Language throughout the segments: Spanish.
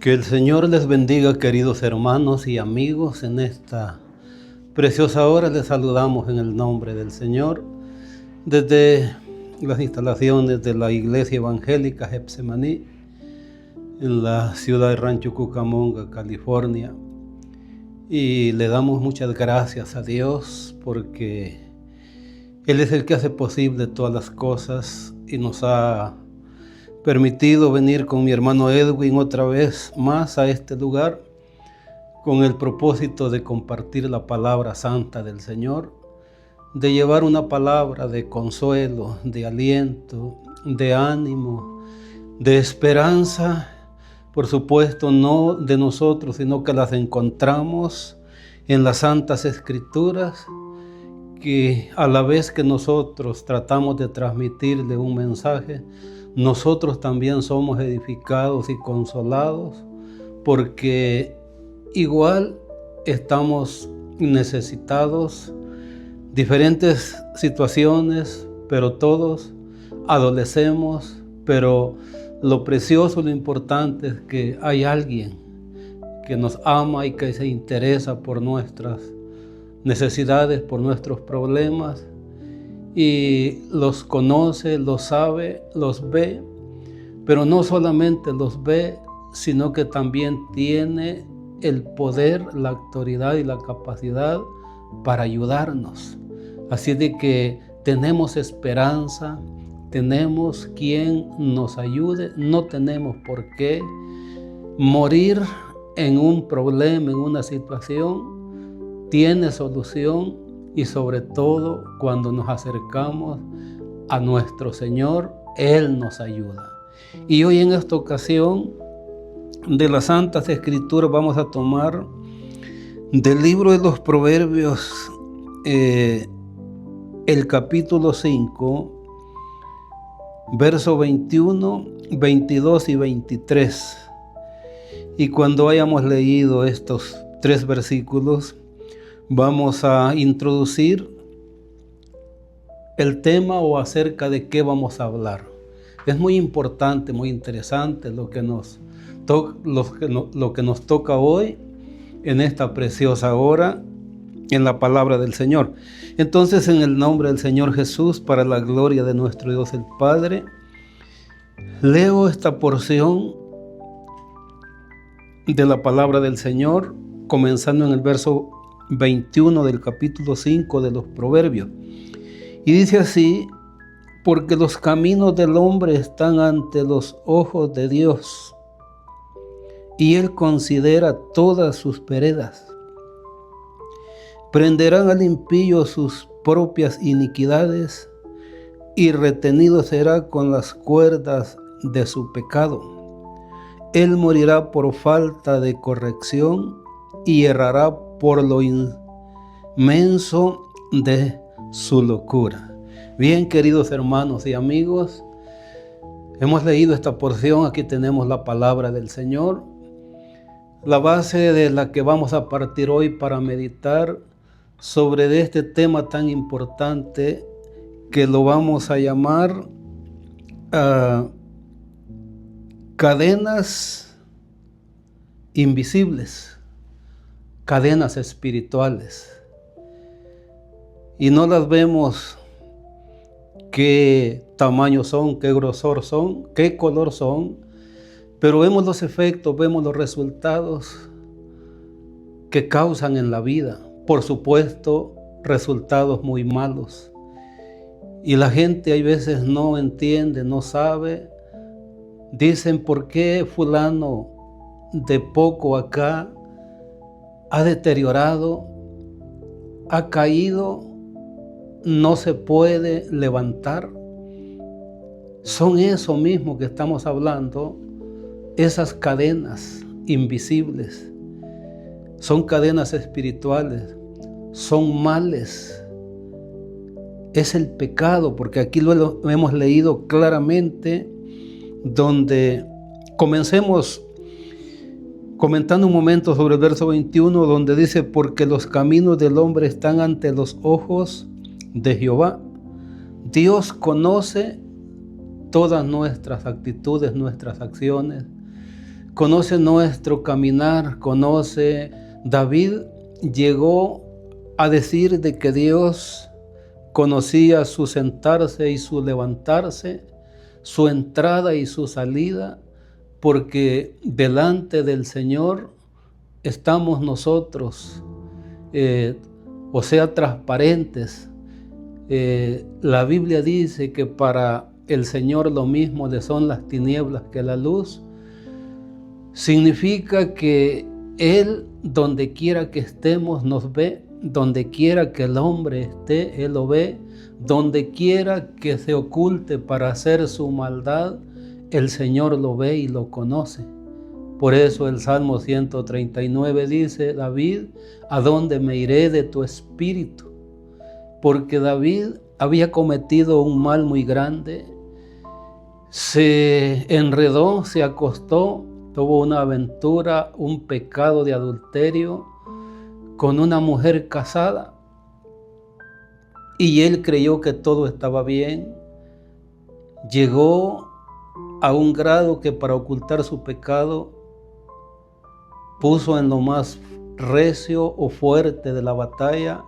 Que el Señor les bendiga, queridos hermanos y amigos. En esta preciosa hora les saludamos en el nombre del Señor desde las instalaciones de la Iglesia Evangélica Getsemaní en la ciudad de Rancho Cucamonga, California. Y le damos muchas gracias a Dios porque Él es el que hace posible todas las cosas y nos ha permitido venir con mi hermano Edwin otra vez más a este lugar con el propósito de compartir la palabra santa del Señor, de llevar una palabra de consuelo, de aliento, de ánimo, de esperanza, por supuesto no de nosotros, sino que las encontramos en las Santas Escrituras, que a la vez que nosotros tratamos de transmitirle un mensaje, nosotros también somos edificados y consolados, porque igual estamos necesitados, diferentes situaciones, pero todos adolecemos, pero lo precioso, lo importante es que hay alguien que nos ama y que se interesa por nuestras necesidades, por nuestros problemas, y los conoce, los sabe, los ve, pero no solamente los ve, sino que también tiene el poder, la autoridad y la capacidad para ayudarnos. Así de que tenemos esperanza, tenemos quien nos ayude, no tenemos por qué morir en un problema, en una situación, tiene solución. Y sobre todo, cuando nos acercamos a nuestro Señor, Él nos ayuda. Y hoy en esta ocasión de las Santas Escrituras vamos a tomar del libro de los Proverbios, el capítulo 5, versos 21, 22 y 23. Y cuando hayamos leído estos 3 versículos, vamos a introducir el tema o acerca de qué vamos a hablar. Es muy importante, muy interesante lo que nos toca hoy en esta preciosa hora en la palabra del Señor. Entonces, en el nombre del Señor Jesús, para la gloria de nuestro Dios el Padre, leo esta porción de la palabra del Señor, comenzando en el verso 21 del capítulo 5 de los Proverbios. Y dice así: porque los caminos del hombre están ante los ojos de Dios, y Él considera todas sus veredas. Prenderán al impío sus propias iniquidades, y retenido será con las cuerdas de su pecado. Él morirá por falta de corrección, y errará por lo inmenso de su locura. Bien, queridos hermanos y amigos, hemos leído esta porción. Aquí tenemos la palabra del Señor, la base de la que vamos a partir hoy para meditar sobre este tema tan importante que lo vamos a llamar cadenas invisibles, cadenas espirituales. Y no las vemos qué tamaño son, qué grosor son, qué color son, pero vemos los efectos, vemos los resultados que causan en la vida. Por supuesto, resultados muy malos. Y la gente hay veces no entiende, no sabe. Dicen: ¿por qué fulano de poco acá ha deteriorado, ha caído, no se puede levantar? Son eso mismo que estamos hablando, esas cadenas invisibles. Son cadenas espirituales, son males. Es el pecado, porque aquí lo hemos leído claramente, donde comencemos comentando un momento sobre el verso 21, donde dice: porque los caminos del hombre están ante los ojos de Jehová. Dios conoce todas nuestras actitudes, nuestras acciones, conoce nuestro caminar, conoce. David llegó a decir de que Dios conocía su sentarse y su levantarse, su entrada y su salida, porque delante del Señor estamos nosotros, o sea, transparentes. La Biblia dice que para el Señor lo mismo le son las tinieblas que la luz. Significa que Él, donde quiera que estemos, nos ve. Donde quiera que el hombre esté, Él lo ve. Donde quiera que se oculte para hacer su maldad, el Señor lo ve y lo conoce. Por eso el Salmo 139 dice, David, ¿a dónde me iré de tu espíritu? Porque David había cometido un mal muy grande. Se enredó, se acostó, tuvo una aventura, un pecado de adulterio con una mujer casada, y él creyó que todo estaba bien. Llegó a un grado que para ocultar su pecado puso en lo más recio o fuerte de la batalla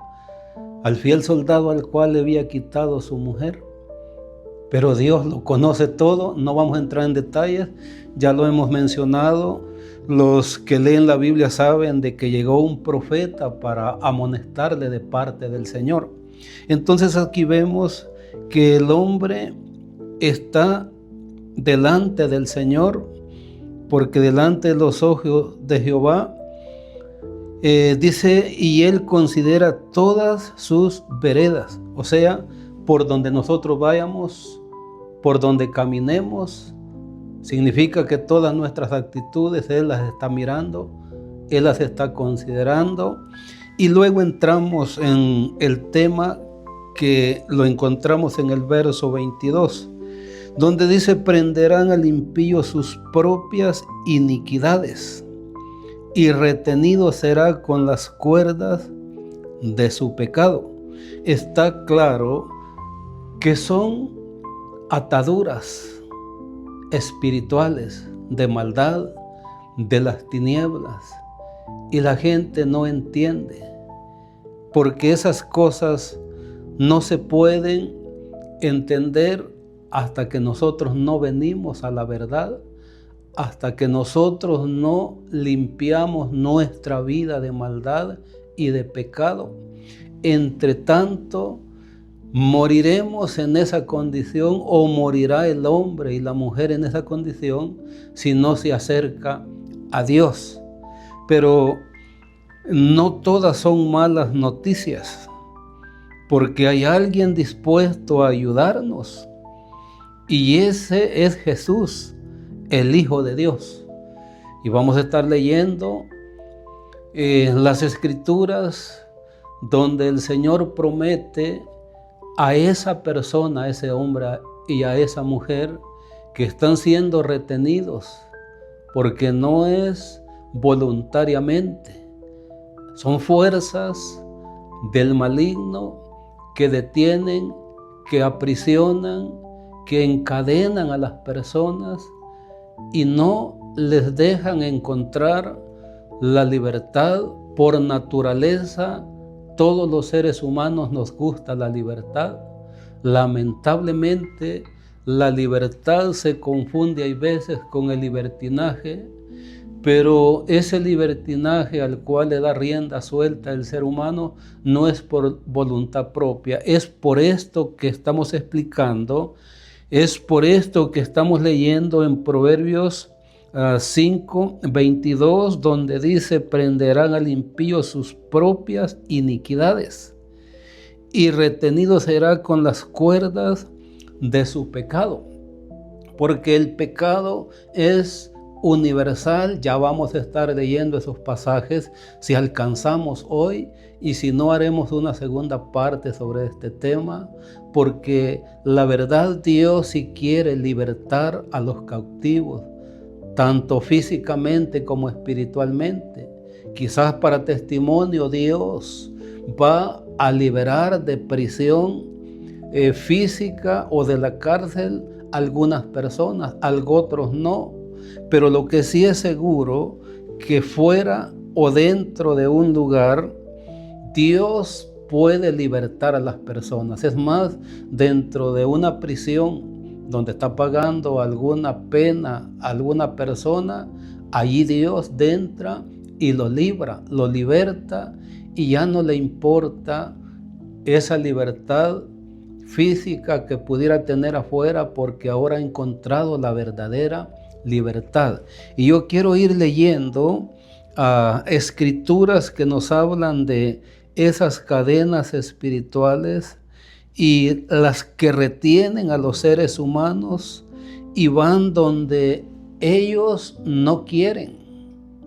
al fiel soldado al cual le había quitado su mujer. Pero Dios lo conoce todo, no vamos a entrar en detalles, ya lo hemos mencionado. Los que leen la Biblia saben de que llegó un profeta para amonestarle de parte del Señor. Entonces aquí vemos que el hombre está delante del Señor, porque delante de los ojos de Jehová, dice, y Él considera todas sus veredas, o sea, por donde nosotros vayamos, por donde caminemos, significa que todas nuestras actitudes Él las está mirando, Él las está considerando. Y luego entramos en el tema que lo encontramos en el verso 22, donde dice, prenderán al impío sus propias iniquidades, y retenido será con las cuerdas de su pecado. Está claro que son ataduras espirituales de maldad, de las tinieblas, y la gente no entiende, porque esas cosas no se pueden entender hasta que nosotros no venimos a la verdad, hasta que nosotros no limpiamos nuestra vida de maldad y de pecado. Entre tanto, moriremos en esa condición, o morirá el hombre y la mujer en esa condición si no se acerca a Dios. Pero no todas son malas noticias, porque hay alguien dispuesto a ayudarnos, y ese es Jesús, el Hijo de Dios. Y vamos a estar leyendo las Escrituras, donde el Señor promete a esa persona, a ese hombre y a esa mujer que están siendo retenidos, porque no es voluntariamente, son fuerzas del maligno que detienen, que aprisionan, que encadenan a las personas y no les dejan encontrar la libertad. Por naturaleza, todos los seres humanos nos gusta la libertad. Lamentablemente, la libertad se confunde hay veces con el libertinaje, pero ese libertinaje al cual le da rienda suelta el ser humano no es por voluntad propia. Es por esto que estamos explicando, es por esto que estamos leyendo en Proverbios 5:22, donde dice, prenderán al impío sus propias iniquidades, y retenido será con las cuerdas de su pecado. Porque el pecado es universal. Ya vamos a estar leyendo esos pasajes si alcanzamos hoy, y si no, haremos una segunda parte sobre este tema, porque la verdad, Dios sí quiere libertar a los cautivos, tanto físicamente como espiritualmente. Quizás para testimonio, Dios va a liberar de prisión física o de la cárcel algunas personas, otros no. pero lo que sí es seguro, que fuera o dentro de un lugar, Dios puede libertar a las personas. Es más, dentro de una prisión donde está pagando alguna pena alguna persona, allí Dios entra y lo libra, lo liberta, y ya no le importa esa libertad física que pudiera tener afuera, porque ahora ha encontrado la verdadera libertad. Y yo quiero ir leyendo escrituras que nos hablan de esas cadenas espirituales y las que retienen a los seres humanos y van donde ellos no quieren.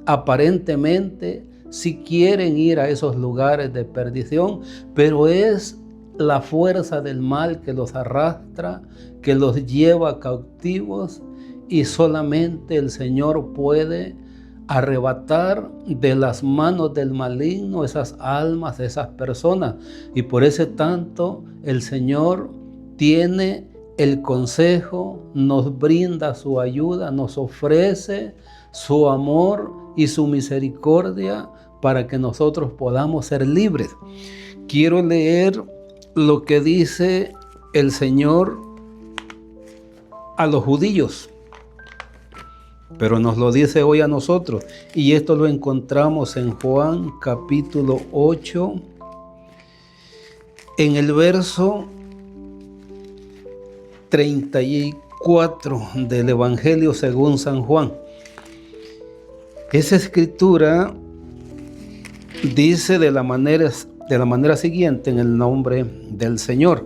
Aparentemente sí quieren ir a esos lugares de perdición, pero es la fuerza del mal que los arrastra, que los lleva cautivos, y solamente el Señor puede arrebatar de las manos del maligno esas almas, esas personas. Y por ese tanto el Señor tiene el consejo, nos brinda su ayuda, nos ofrece su amor y su misericordia para que nosotros podamos ser libres. Quiero leer lo que dice el Señor a los judíos, pero nos lo dice hoy a nosotros, y esto lo encontramos en Juan capítulo 8, en el verso 34 del Evangelio según San Juan. Esa escritura dice de la manera siguiente, en el nombre del Señor.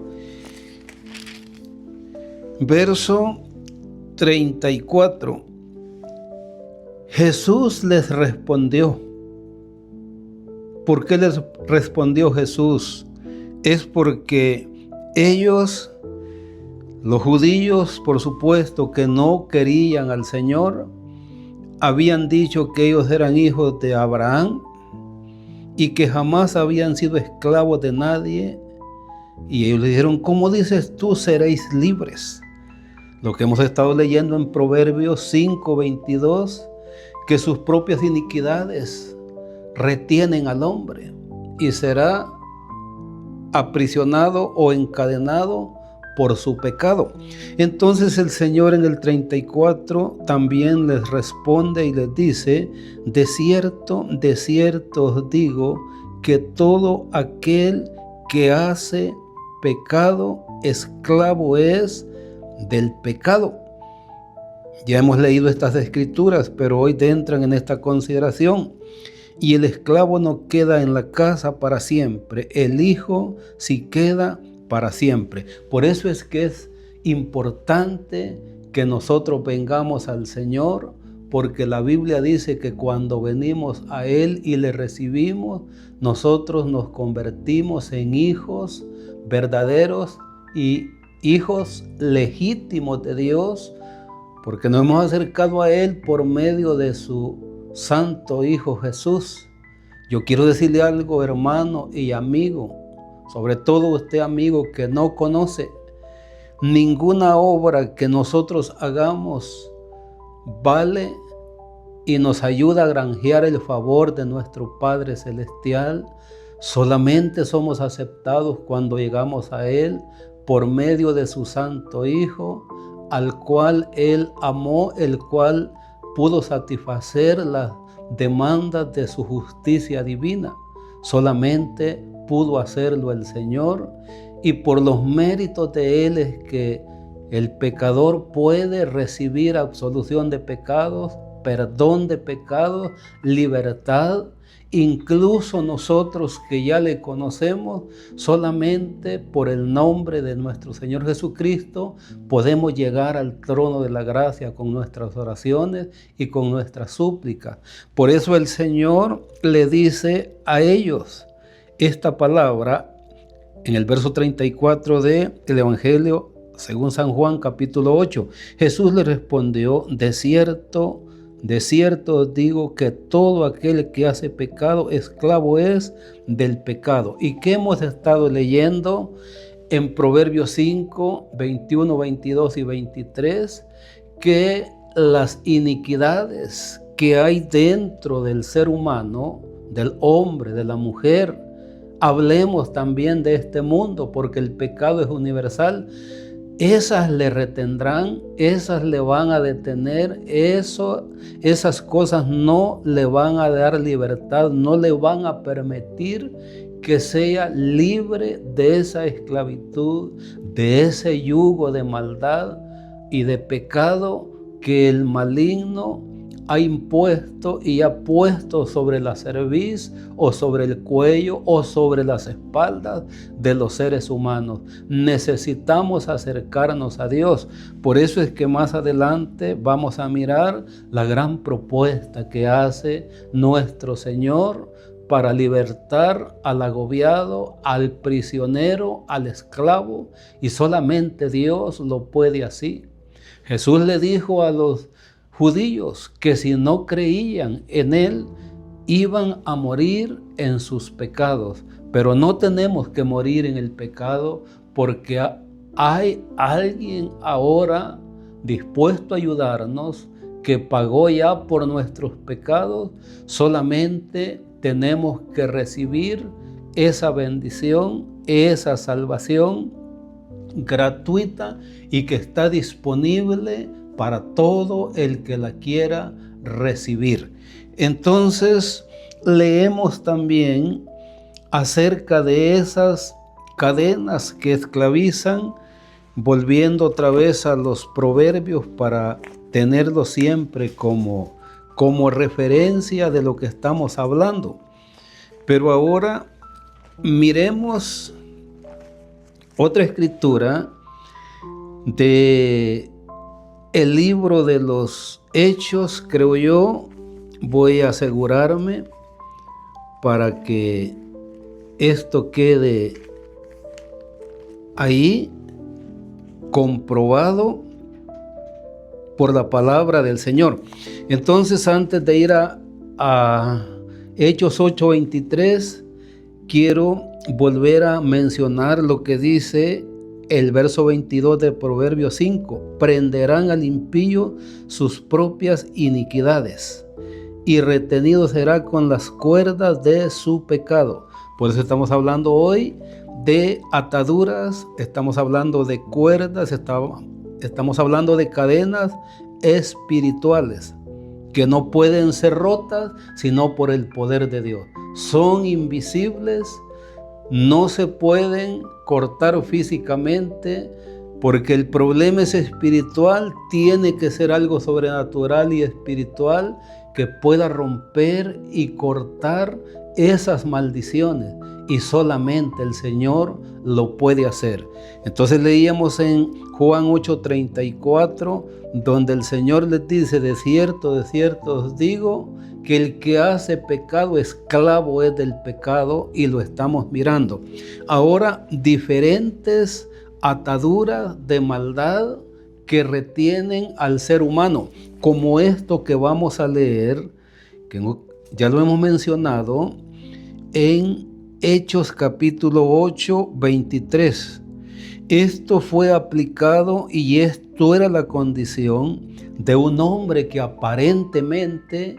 Verso 34. Jesús les respondió. ¿Por qué les respondió Jesús? Es porque ellos, los judíos, por supuesto, que no querían al Señor, habían dicho que ellos eran hijos de Abraham y que jamás habían sido esclavos de nadie. Y ellos le dijeron: ¿cómo dices tú seréis libres? Lo que hemos estado leyendo en Proverbios 5:22, que sus propias iniquidades retienen al hombre y será aprisionado o encadenado por su pecado. Entonces el Señor en el 34 también les responde y les dice: de cierto os digo que todo aquel que hace pecado, esclavo es del pecado. Ya hemos leído estas escrituras, pero hoy entran en esta consideración. Y el esclavo no queda en la casa para siempre, el hijo sí queda para siempre. Por eso es que es importante que nosotros vengamos al Señor, porque la Biblia dice que cuando venimos a Él y le recibimos, nosotros nos convertimos en hijos verdaderos y hijos legítimos de Dios, porque nos hemos acercado a Él por medio de su Santo Hijo Jesús. Yo quiero decirle algo, hermano y amigo, sobre todo usted, amigo, que no conoce: ninguna obra que nosotros hagamos vale y nos ayuda a granjear el favor de nuestro Padre Celestial. Solamente somos aceptados cuando llegamos a Él por medio de su Santo Hijo, al cual Él amó, el cual pudo satisfacer las demandas de su justicia divina. Solamente pudo hacerlo el Señor, y por los méritos de Él es que el pecador puede recibir absolución de pecados, perdón de pecados, libertad. Incluso nosotros que ya le conocemos, solamente por el nombre de nuestro Señor Jesucristo podemos llegar al trono de la gracia con nuestras oraciones y con nuestras súplicas. Por eso el Señor le dice a ellos esta palabra en el verso 34 del Evangelio según San Juan capítulo 8. Jesús le respondió: de cierto os digo que todo aquel que hace pecado, esclavo es del pecado. ¿Y qué hemos estado leyendo en Proverbios 5, 21, 22 y 23? Que las iniquidades que hay dentro del ser humano, del hombre, de la mujer. Hablemos también de este mundo, porque el pecado es universal. Esas le retendrán, esas le van a detener, esas cosas no le van a dar libertad, no le van a permitir que sea libre de esa esclavitud, de ese yugo de maldad y de pecado que el maligno ha impuesto y ha puesto sobre la cerviz o sobre el cuello o sobre las espaldas de los seres humanos. Necesitamos acercarnos a Dios. Por eso es que más adelante vamos a mirar la gran propuesta que hace nuestro Señor para libertar al agobiado, al prisionero, al esclavo, y solamente Dios lo puede así. Jesús le dijo a los judíos que si no creían en Él, iban a morir en sus pecados. Pero no tenemos que morir en el pecado, porque hay alguien ahora dispuesto a ayudarnos, que pagó ya por nuestros pecados. Solamente tenemos que recibir esa bendición, esa salvación gratuita y que está disponible para todo el que la quiera recibir. Entonces, leemos también acerca de esas cadenas que esclavizan, volviendo otra vez a los proverbios para tenerlo siempre como referencia de lo que estamos hablando. Pero ahora miremos otra escritura de el libro de los Hechos, creo yo. Voy a asegurarme para que esto quede ahí comprobado por la palabra del Señor. Entonces, antes de ir a Hechos 8:23, quiero volver a mencionar lo que dice el verso 22 de Proverbios 5. Prenderán al impío sus propias iniquidades, y retenido será con las cuerdas de su pecado. Por eso estamos hablando hoy de ataduras, estamos hablando de cuerdas, estamos hablando de cadenas espirituales que no pueden ser rotas sino por el poder de Dios. Son invisibles, no se pueden cortar físicamente, porque el problema es espiritual. Tiene que ser algo sobrenatural y espiritual que pueda romper y cortar esas maldiciones, y solamente el Señor lo puede hacer. Entonces leíamos en Juan 8:34, donde el Señor les dice: de cierto os digo, que el que hace pecado, esclavo es del pecado, y lo estamos mirando. Ahora, diferentes ataduras de maldad que retienen al ser humano, como esto que vamos a leer, que ya lo hemos mencionado, en Hechos capítulo 8, 23. Esto fue aplicado, y esto era la condición de un hombre que aparentemente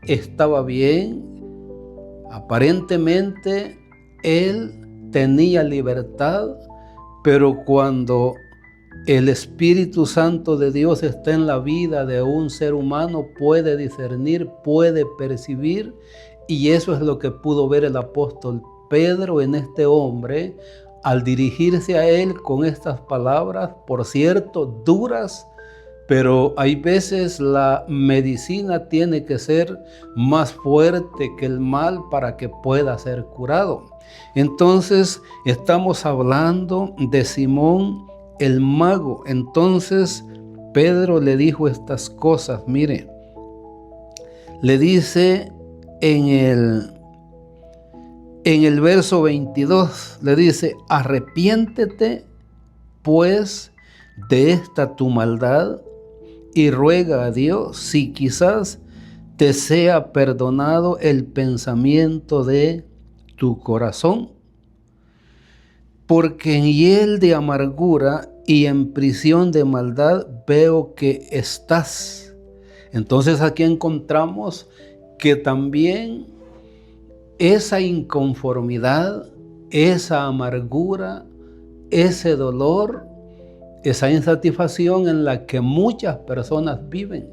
estaba bien, aparentemente él tenía libertad, pero cuando el Espíritu Santo de Dios está en la vida de un ser humano, puede discernir, puede percibir, y eso es lo que pudo ver el apóstol Pedro en este hombre al dirigirse a él con estas palabras, por cierto, duras. Pero hay veces la medicina tiene que ser más fuerte que el mal para que pueda ser curado. Entonces estamos hablando de Simón el mago. Entonces Pedro le dijo estas cosas. Mire, le dice en el verso 22, le dice: arrepiéntete pues de esta tu maldad, y ruega a Dios si quizás te sea perdonado el pensamiento de tu corazón. Porque en hiel de amargura y en prisión de maldad veo que estás. Entonces aquí encontramos que también esa inconformidad, esa amargura, ese dolor, esa insatisfacción en la que muchas personas viven.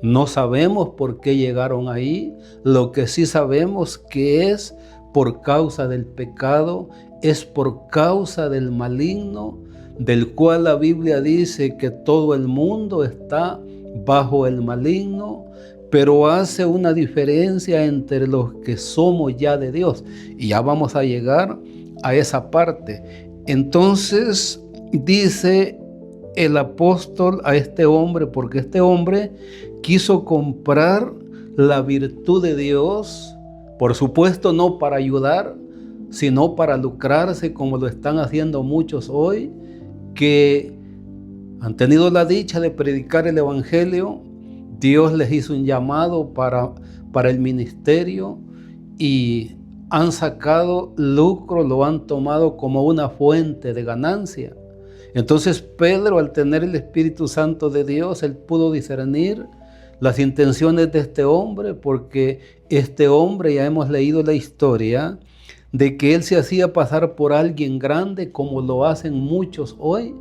No sabemos por qué llegaron ahí. Lo que sí sabemos que es por causa del pecado, es por causa del maligno, del cual la Biblia dice que todo el mundo está bajo el maligno, pero hace una diferencia entre los que somos ya de Dios. Y ya vamos a llegar a esa parte. Entonces dice el apóstol a este hombre, porque este hombre quiso comprar la virtud de Dios, por supuesto no para ayudar, sino para lucrarse, como lo están haciendo muchos hoy, que han tenido la dicha de predicar el evangelio. Dios les hizo un llamado para el ministerio y han sacado lucro, lo han tomado como una fuente de ganancia. Entonces Pedro, al tener el Espíritu Santo de Dios, él pudo discernir las intenciones de este hombre, porque este hombre, ya hemos leído la historia, de que él se hacía pasar por alguien grande, como lo hacen muchos hoy,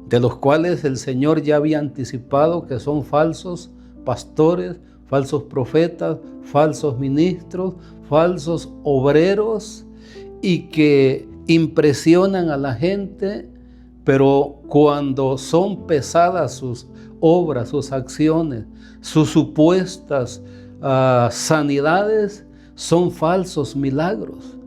de los cuales el Señor ya había anticipado que son falsos pastores, falsos profetas, falsos ministros, falsos obreros, y que impresionan a la gente, pero cuando son pesadas sus obras, sus acciones, sus supuestas sanidades, son falsos milagros.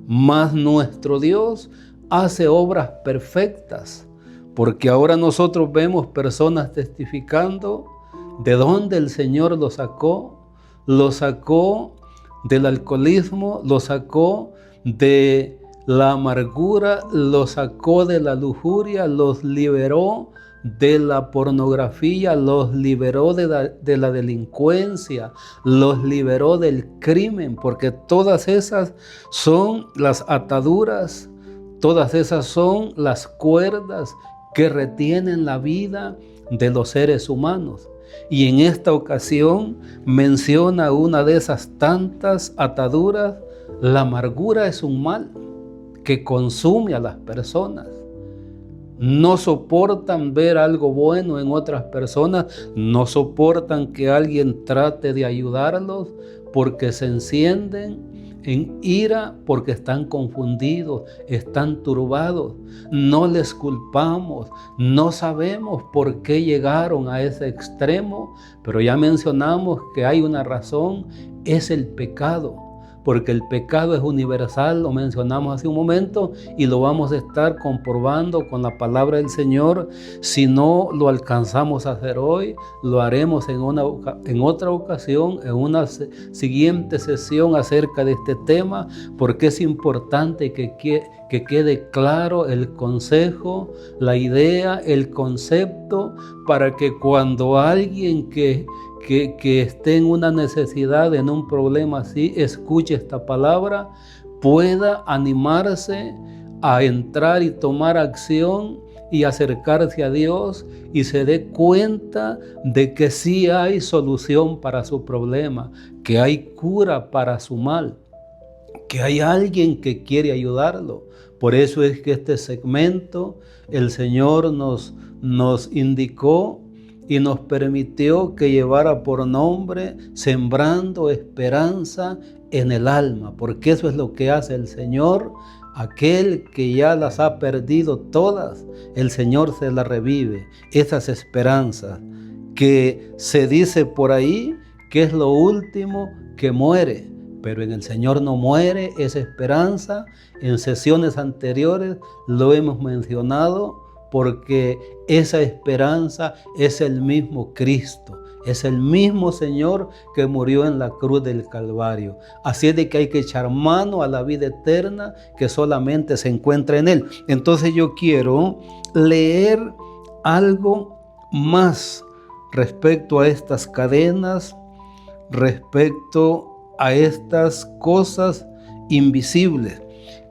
Mas nuestro Dios hace obras perfectas, porque ahora nosotros vemos personas testificando de dónde el Señor lo sacó del alcoholismo, lo sacó de la amargura, lo sacó de la lujuria, los liberó de la pornografía, los liberó de la delincuencia, los liberó del crimen, porque todas esas son las ataduras, todas esas son las cuerdas que retienen la vida de los seres humanos. Y en esta ocasión menciona una de esas tantas ataduras. La amargura es un mal que consume a las personas. No soportan ver algo bueno en otras personas, no soportan que alguien trate de ayudarlos, porque se encienden en ira, porque están confundidos, están turbados. No les culpamos, no sabemos por qué llegaron a ese extremo, pero ya mencionamos que hay una razón, es el pecado. Porque el pecado es universal, lo mencionamos hace un momento y lo vamos a estar comprobando con la palabra del Señor. Si no lo alcanzamos a hacer hoy, lo haremos en otra ocasión, en una siguiente sesión acerca de este tema, porque es importante que quede claro el consejo, la idea, el concepto, para que cuando alguien que esté en una necesidad, en un problema así, escuche esta palabra, pueda animarse a entrar y tomar acción y acercarse a Dios y se dé cuenta de que sí hay solución para su problema, que hay cura para su mal, que hay alguien que quiere ayudarlo. Por eso es que este segmento el Señor nos indicó y nos permitió que llevara por nombre Sembrando Esperanza en el Alma, porque eso es lo que hace el Señor. Aquel que ya las ha perdido todas, el Señor se las revive, esas esperanzas que se dice por ahí que es lo último que muere, pero en el Señor no muere esa esperanza. En sesiones anteriores lo hemos mencionado, porque esa esperanza es el mismo Cristo, es el mismo Señor que murió en la cruz del Calvario. Así es de que hay que echar mano a la vida eterna que solamente se encuentra en Él. Entonces yo quiero leer algo más respecto a estas cadenas, respecto a estas cosas invisibles.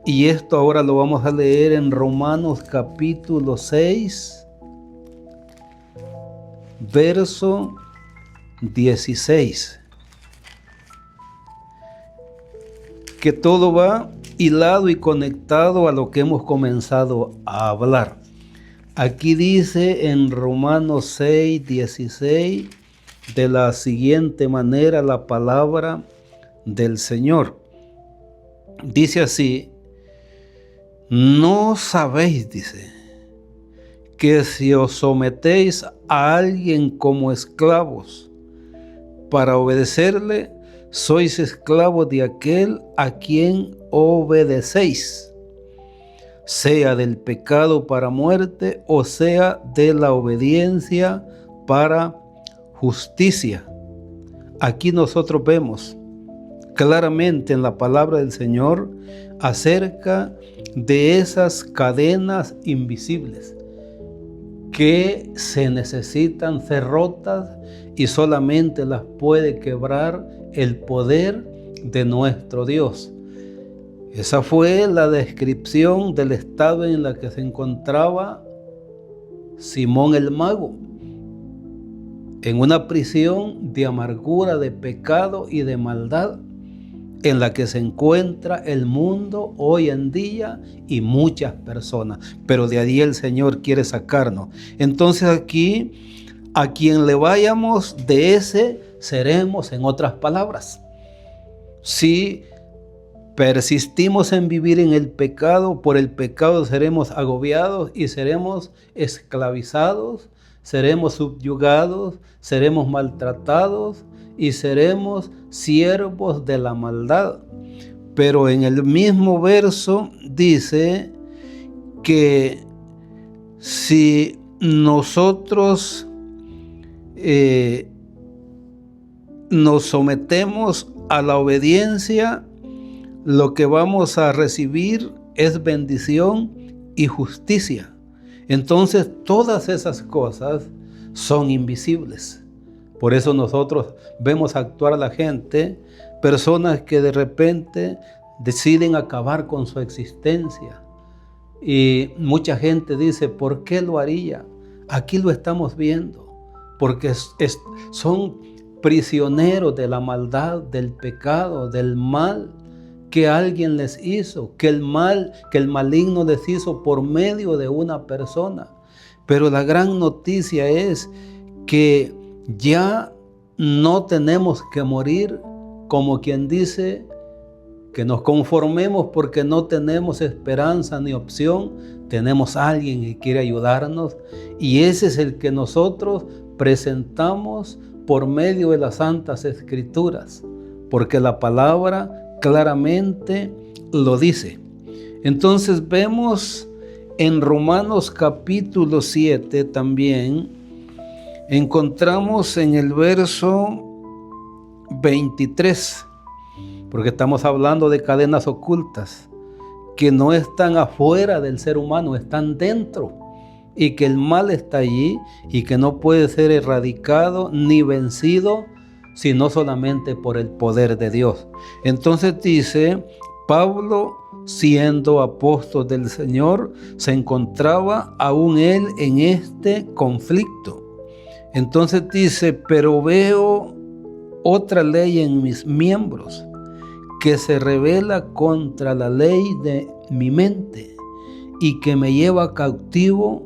Y esto ahora lo vamos a leer en Romanos capítulo 6, verso 16. Que todo va hilado y conectado a lo que hemos comenzado a hablar. Aquí dice en Romanos 6, 16, de la siguiente manera la palabra del Señor. Dice así: ¿no sabéis, dice, que si os sometéis a alguien como esclavos para obedecerle, sois esclavos de aquel a quien obedecéis, sea del pecado para muerte o sea de la obediencia para justicia? Aquí nosotros vemos claramente en la palabra del Señor acerca de esas cadenas invisibles que se necesitan ser rotas y solamente las puede quebrar el poder de nuestro Dios. Esa fue la descripción del estado en el que se encontraba Simón el Mago, en una prisión de amargura, de pecado y de maldad, en la que se encuentra el mundo hoy en día y muchas personas, pero de ahí el Señor quiere sacarnos. Entonces aquí, a quien le vayamos, de ese seremos, en otras palabras. Si persistimos en vivir en el pecado, por el pecado seremos agobiados y seremos esclavizados, seremos subyugados, seremos maltratados y seremos siervos de la maldad. Pero en el mismo verso dice que si nosotros nos sometemos a la obediencia, lo que vamos a recibir es bendición y justicia. Entonces todas esas cosas son invisibles. Por eso nosotros vemos actuar a la gente, personas que de repente deciden acabar con su existencia. Y mucha gente dice, ¿por qué lo haría? Aquí lo estamos viendo, porque son prisioneros de la maldad, del pecado, del mal que alguien les hizo, que el maligno les hizo por medio de una persona. Pero la gran noticia es que ya no tenemos que morir, como quien dice, que nos conformemos porque no tenemos esperanza ni opción. Tenemos a alguien que quiere ayudarnos y ese es el que nosotros presentamos por medio de las Santas Escrituras, porque la palabra claramente lo dice. Entonces vemos en Romanos capítulo 7 también, encontramos en el verso 23, porque estamos hablando de cadenas ocultas que no están afuera del ser humano, están dentro, y que el mal está allí y que no puede ser erradicado ni vencido, sino solamente por el poder de Dios. Entonces dice, Pablo, siendo apóstol del Señor, se encontraba aún él en este conflicto. Entonces dice, pero veo otra ley en mis miembros que se rebela contra la ley de mi mente y que me lleva cautivo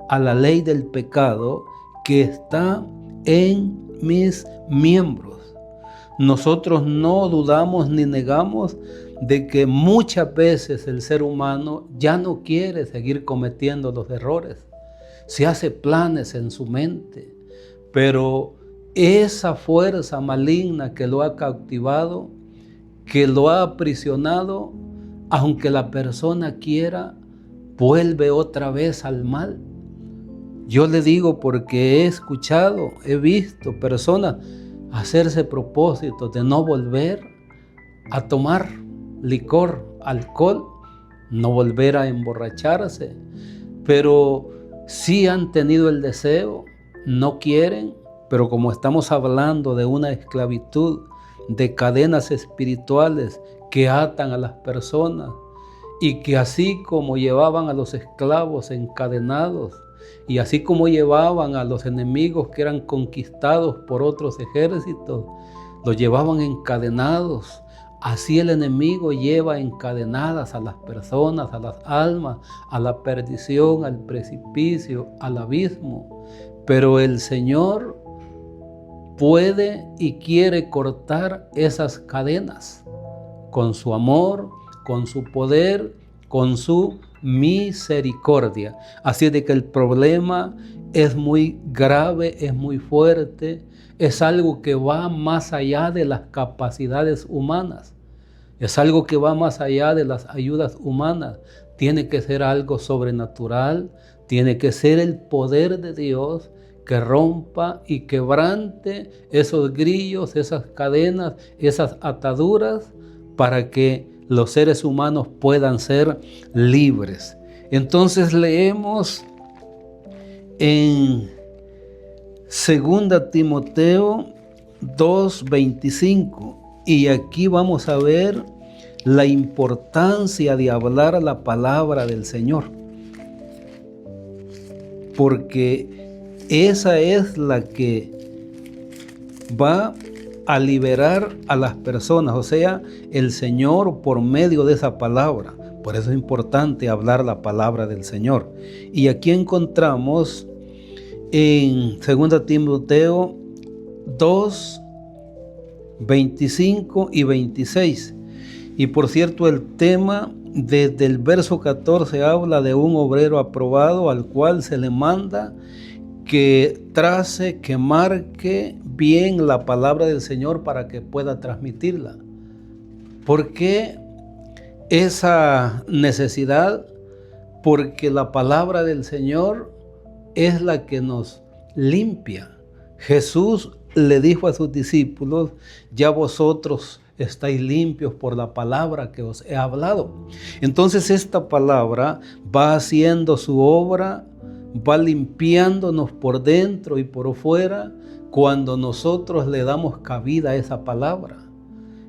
a la ley del pecado que está en mis miembros. Nosotros no dudamos ni negamos de que muchas veces el ser humano ya no quiere seguir cometiendo los errores. Se hace planes en su mente, pero esa fuerza maligna que lo ha cautivado, que lo ha aprisionado, aunque la persona quiera, vuelve otra vez al mal. Yo le digo porque he escuchado, he visto personas hacerse propósito de no volver a tomar licor, alcohol, no volver a emborracharse, pero sí han tenido el deseo, no quieren, pero como estamos hablando de una esclavitud, de cadenas espirituales que atan a las personas y que así como llevaban a los esclavos encadenados, Y así como llevaban a los enemigos que eran conquistados por otros ejércitos, los llevaban encadenados. Así el enemigo lleva encadenadas a las personas, a las almas, a la perdición, al precipicio, al abismo. Pero el Señor puede y quiere cortar esas cadenas con su amor, con su poder, con su misericordia. Así de que el problema es muy grave, es muy fuerte, es algo que va más allá de las capacidades humanas. Es algo que va más allá de las ayudas humanas. Tiene que ser algo sobrenatural, tiene que ser el poder de Dios que rompa y quebrante esos grillos, esas cadenas, esas ataduras, para que los seres humanos puedan ser libres. Entonces leemos en 2 Timoteo 2:25. Y aquí vamos a ver la importancia de hablar la palabra del Señor. Porque esa es la que va a liberar a las personas. O sea, el Señor por medio de esa palabra. Por eso es importante hablar la palabra del Señor. Y aquí encontramos en 2 Timoteo 2:25 y 26. Y por cierto, el tema desde el verso 14 habla de un obrero aprobado al cual se le manda que trace, que marque bien la palabra del Señor para que pueda transmitirla. ¿Por qué esa necesidad? Porque la palabra del Señor es la que nos limpia. Jesús le dijo a sus discípulos: ya vosotros estáis limpios por la palabra que os he hablado. Entonces esta palabra va haciendo su obra, va limpiándonos por dentro y por fuera cuando nosotros le damos cabida a esa palabra.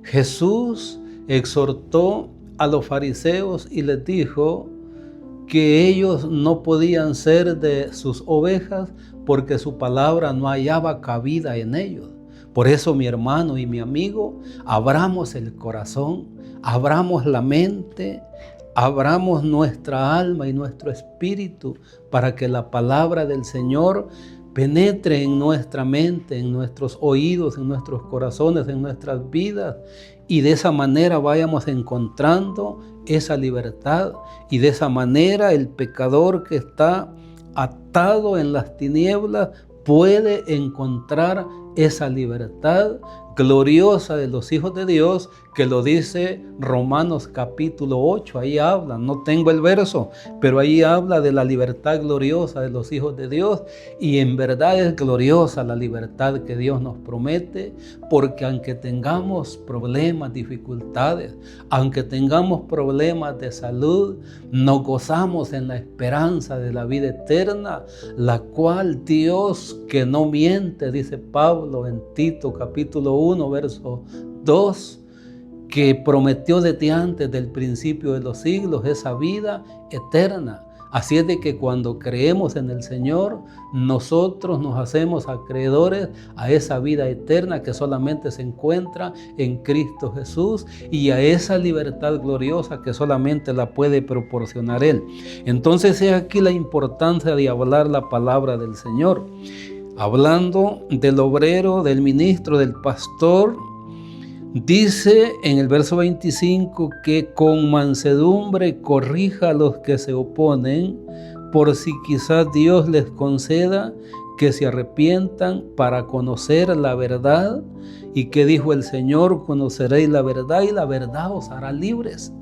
Jesús exhortó a los fariseos y les dijo que ellos no podían ser de sus ovejas porque su palabra no hallaba cabida en ellos. Por eso, mi hermano y mi amigo, abramos el corazón, abramos la mente, abramos nuestra alma y nuestro espíritu para que la palabra del Señor penetre en nuestra mente, en nuestros oídos, en nuestros corazones, en nuestras vidas, y de esa manera vayamos encontrando esa libertad, y de esa manera el pecador que está atado en las tinieblas puede encontrar esa libertad gloriosa de los hijos de Dios, que lo dice Romanos capítulo 8, ahí habla, no tengo el verso, pero ahí habla de la libertad gloriosa de los hijos de Dios, y en verdad es gloriosa la libertad que Dios nos promete, porque aunque tengamos problemas, dificultades, aunque tengamos problemas de salud, nos gozamos en la esperanza de la vida eterna, la cual Dios, que no miente, dice Pablo en Tito capítulo 1, verso 2, que prometió desde antes del principio de los siglos esa vida eterna. Así es de que cuando creemos en el Señor, nosotros nos hacemos acreedores a esa vida eterna que solamente se encuentra en Cristo Jesús, y a esa libertad gloriosa que solamente la puede proporcionar Él. Entonces es aquí la importancia de hablar la palabra del Señor. Hablando del obrero, del ministro, del pastor, dice en el verso 25 que con mansedumbre corrija a los que se oponen, por si quizás Dios les conceda que se arrepientan para conocer la verdad. Y que dijo el Señor: conoceréis la verdad y la verdad os hará libres.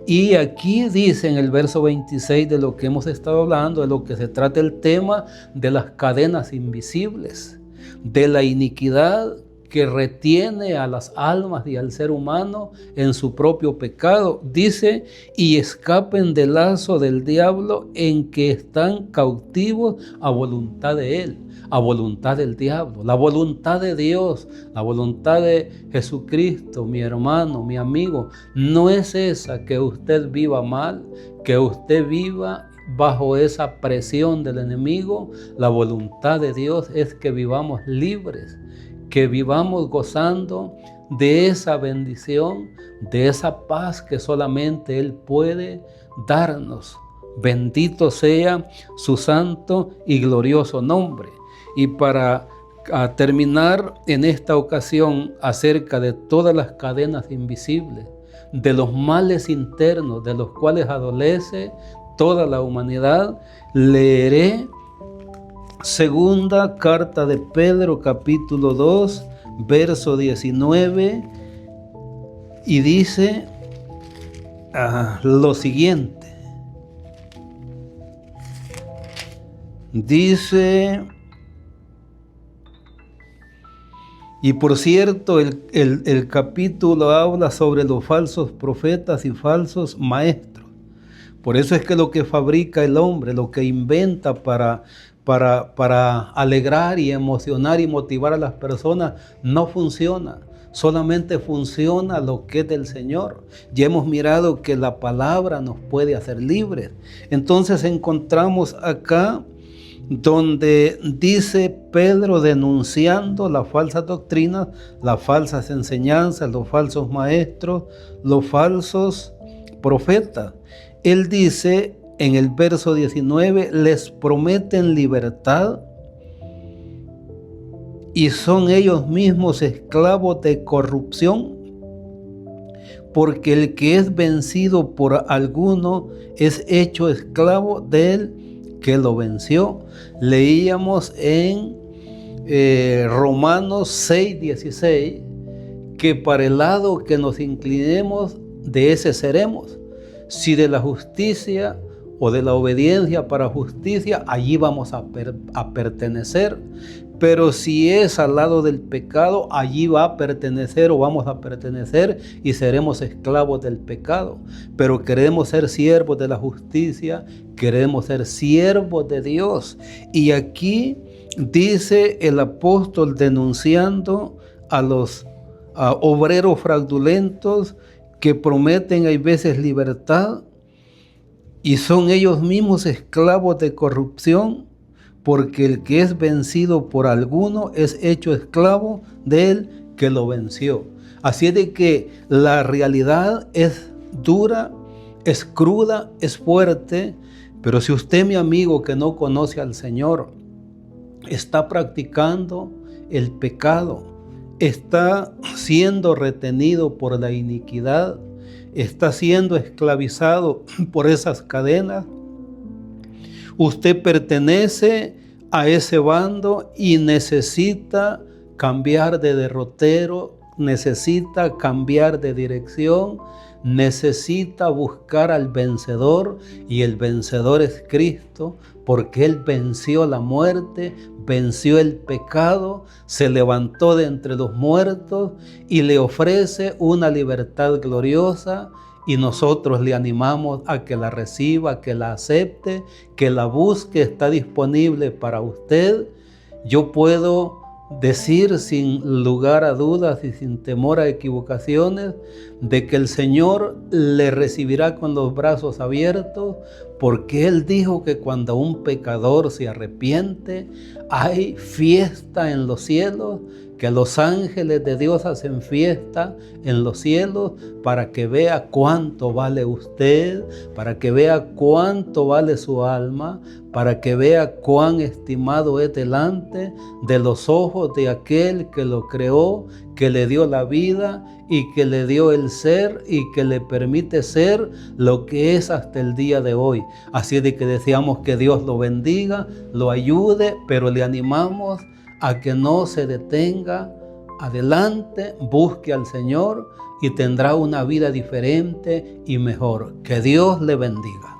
Y aquí dice en el verso 26 de lo que hemos estado hablando, de lo que se trata el tema de las cadenas invisibles, de la iniquidad que retiene a las almas y al ser humano en su propio pecado. Dice: y escapen del lazo del diablo en que están cautivos a voluntad de él, a voluntad del diablo. La voluntad de Dios, la voluntad de Jesucristo, mi hermano, mi amigo, no es esa: que usted viva mal, que usted viva bajo esa presión del enemigo, la voluntad de Dios es que vivamos libres, que vivamos gozando de esa bendición, de esa paz que solamente Él puede darnos. Bendito sea su santo y glorioso nombre. Y para terminar en esta ocasión acerca de todas las cadenas invisibles, de los males internos de los cuales adolece toda la humanidad, leeré segunda carta de Pedro, capítulo 2, verso 19, y dice lo siguiente. Dice, y por cierto, el capítulo habla sobre los falsos profetas y falsos maestros. Por eso es que lo que fabrica el hombre, lo que inventa para alegrar y emocionar y motivar a las personas, no funciona. Solamente funciona lo que es del Señor. Ya hemos mirado que la palabra nos puede hacer libres. Entonces encontramos acá donde dice Pedro denunciando las falsas doctrinas, las falsas enseñanzas, los falsos maestros, los falsos profetas. Él dice en el verso 19, les prometen libertad y son ellos mismos esclavos de corrupción, porque el que es vencido por alguno es hecho esclavo del que lo venció. Leíamos en Romanos 6:16 que para el lado que nos inclinemos, de ese seremos. Si de la justicia o de la obediencia para justicia, allí vamos a pertenecer. Pero si es al lado del pecado, allí va a pertenecer o vamos a pertenecer y seremos esclavos del pecado. Pero queremos ser siervos de la justicia, queremos ser siervos de Dios. Y aquí dice el apóstol denunciando a los obreros fraudulentos que prometen hay veces libertad y son ellos mismos esclavos de corrupción, porque el que es vencido por alguno es hecho esclavo del que lo venció. Así es de que la realidad es dura, es cruda, es fuerte, pero si usted, mi amigo, que no conoce al Señor, está practicando el pecado, está siendo retenido por la iniquidad, está siendo esclavizado por esas cadenas, usted pertenece a ese bando y necesita cambiar de derrotero, necesita cambiar de dirección, necesita buscar al vencedor, y el vencedor es Cristo, porque Él venció la muerte, venció el pecado, se levantó de entre los muertos y le ofrece una libertad gloriosa. Y nosotros le animamos a que la reciba, que la acepte, que la busque, está disponible para usted. Yo puedo decir sin lugar a dudas y sin temor a equivocaciones de que el Señor le recibirá con los brazos abiertos, porque Él dijo que cuando un pecador se arrepiente, hay fiesta en los cielos, que los ángeles de Dios hacen fiesta en los cielos para que vea cuánto vale usted, para que vea cuánto vale su alma, para que vea cuán estimado es delante de los ojos de aquel que lo creó, que le dio la vida y que le dio el ser y que le permite ser lo que es hasta el día de hoy. Así de que deseamos que Dios lo bendiga, lo ayude, pero le animamos a que no se detenga. Adelante, busque al Señor y tendrá una vida diferente y mejor. Que Dios le bendiga.